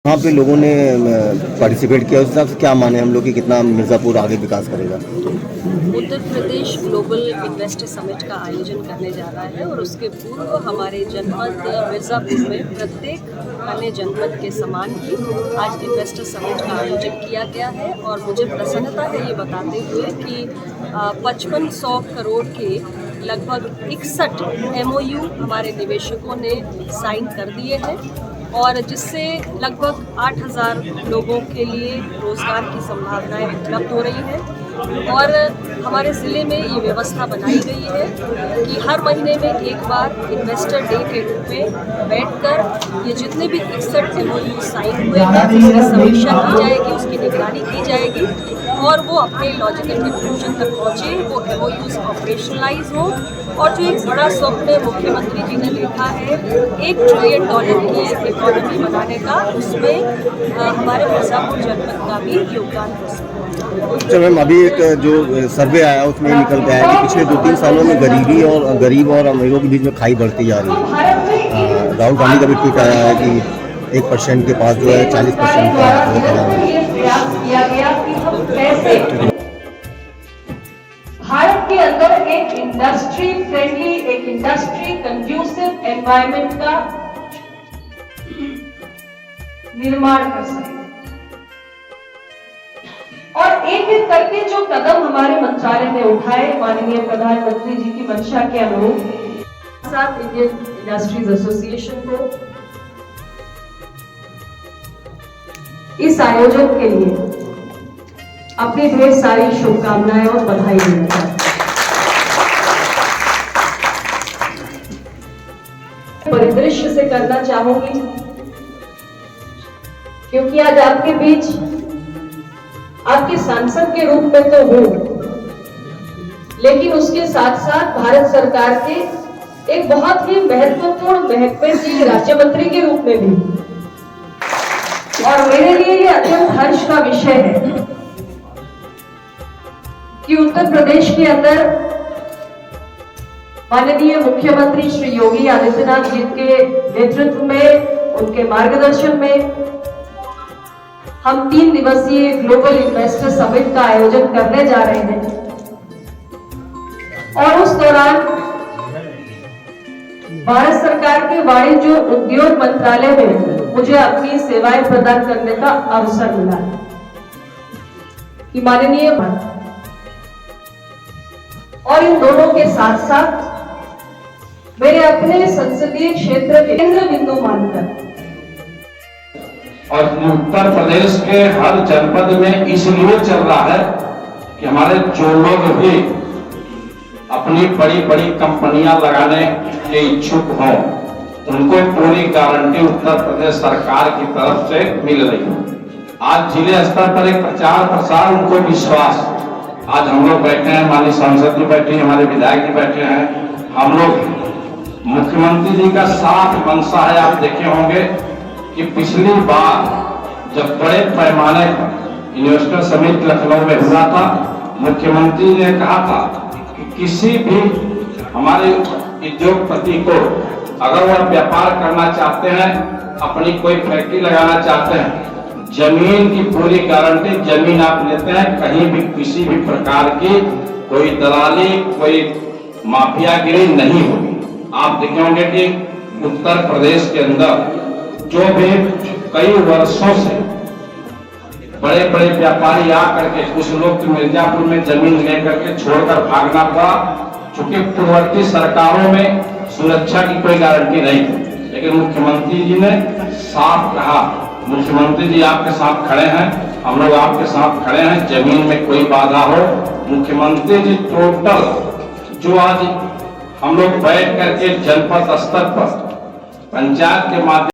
वहाँ पे लोगों ने पार्टिसिपेट किया, उस हिसाब से क्या माने हम लोग कि कितना मिर्ज़ापुर आगे विकास करेगा? Uttar Pradesh global investor summit का आयोजन करने जा रहा है और उसके पूर्व हमारे जनपद मिर्ज़ापुर में प्रत्येक अन्य जनपद के समान ही आज इन्वेस्टर समिट का आयोजन किया गया है। और मुझे प्रसन्नता है ये बताते हुए कि 5500 करोड़ के लगभग 61 MOU हमारे निवेशकों ने साइन कर दिए हैं और जिससे लगभग 8000 लोगों के लिए रोज़गार की संभावनाएं उपलब्ध हो रही हैं। और हमारे ज़िले में ये व्यवस्था बनाई गई है कि हर महीने में एक बार इन्वेस्टर डे के रूप में बैठकर ये जितने भी 61 MOU साइन हुए हैं उसकी समीक्षा की जाएगी, उसकी निगरानी की जाएगी और वो अपने लॉजिकल कंक्लूजन तक पहुँचे, वो MOUs ऑपरेशनलाइज हो। और जो एक बड़ा स्वप्न मुख्यमंत्री जी ने देखा है $1 ट्रिलियन की इकोनॉमी बनाने का, उसमें हमारे मिर्ज़ापुर जनपद का भी योगदान हो सकता है। अच्छा मैम, अभी एक जो सर्वे आया उसमें निकल के आया कि पिछले 2-3 सालों में गरीब और अमीरों के बीच में खाई बढ़ती जा रही है। राहुल गांधी का भी ट्वीट आया है कि 1% के पास जो है 40% का वो खड़ा है। भारत के अंदर एक इंडस्ट्री फ्रेंडली, एक इंडस्ट्री कंड्यूसिव एनवायरनमेंट का निर्माण कर सके और एक एक करके जो कदम हमारे मंत्रालय ने उठाए माननीय प्रधानमंत्री जी की मंशा के अनुरूप साथ इंडियन इंडस्ट्रीज एसोसिएशन को इस आयोजन के लिए अपनी ढेर सारी शुभकामनाएं और बधाई देना परिदृश्य से करना चाहूंगी, क्योंकि आज आपके बीच आपके सांसद के रूप में तो हूं, लेकिन उसके साथ साथ भारत सरकार के एक बहुत ही महत्वपूर्ण महकमे की राज्य मंत्री के रूप में भी। और मेरे लिए ये अत्यंत हर्ष का विषय है कि उत्तर प्रदेश के अंदर माननीय मुख्यमंत्री श्री योगी आदित्यनाथ जी के नेतृत्व में, उनके मार्गदर्शन में हम 3 दिवसीय ग्लोबल इन्वेस्टर समिट का आयोजन करने जा रहे हैं। और उस दौरान भारत सरकार के वाणिज्य उद्योग मंत्रालय में मुझे अपनी सेवाएं प्रदान करने का अवसर मिला है कि माननीय और इन दोनों के साथ साथ मेरे अपने संसदीय क्षेत्र के केंद्र बिंदु मानकर और उत्तर प्रदेश के हर जनपद में इसलिए चल रहा है कि हमारे जो लोग भी अपनी बड़ी बड़ी कंपनियां लगाने के इच्छुक हों, उनको पूरी गारंटी उत्तर प्रदेश सरकार की तरफ से मिल रही है। आज जिले स्तर पर एक प्रचार प्रसार, उनको विश्वास, आज हम लोग बैठे हैं, माननीय सांसद जी बैठे हैं, हमारे विधायक जी बैठे हैं, हम लोग मुख्यमंत्री जी का साफ मंशा है। आप देखे होंगे कि पिछली बार जब बड़े पैमाने पर इन्वेस्टर समिट लखनऊ में हुआ था, मुख्यमंत्री ने कहा था कि किसी भी हमारे उद्योगपति को अगर वह व्यापार करना चाहते हैं, अपनी कोई फैक्ट्री लगाना चाहते हैं, जमीन की पूरी गारंटी, जमीन आप लेते हैं, कहीं भी किसी भी प्रकार की कोई दलाली, कोई माफियागिरी नहीं होगी। आप देखे होंगे कि उत्तर प्रदेश के अंदर जो भी कई वर्षों से बड़े बड़े व्यापारी आकर के, कुछ लोग तो मिर्जापुर में जमीन लेकर के छोड़कर भागना पड़ा, चूंकि पूर्ववर्ती सरकारों में सुरक्षा की कोई गारंटी नहीं थी। लेकिन मुख्यमंत्री जी ने साफ कहा, मुख्यमंत्री जी आपके साथ खड़े हैं, हम लोग आपके साथ खड़े हैं, जमीन में कोई बाधा हो, मुख्यमंत्री जी टोटल जो आज हम लोग बैठ करके जनपद स्तर पर पंचायत के माध्यम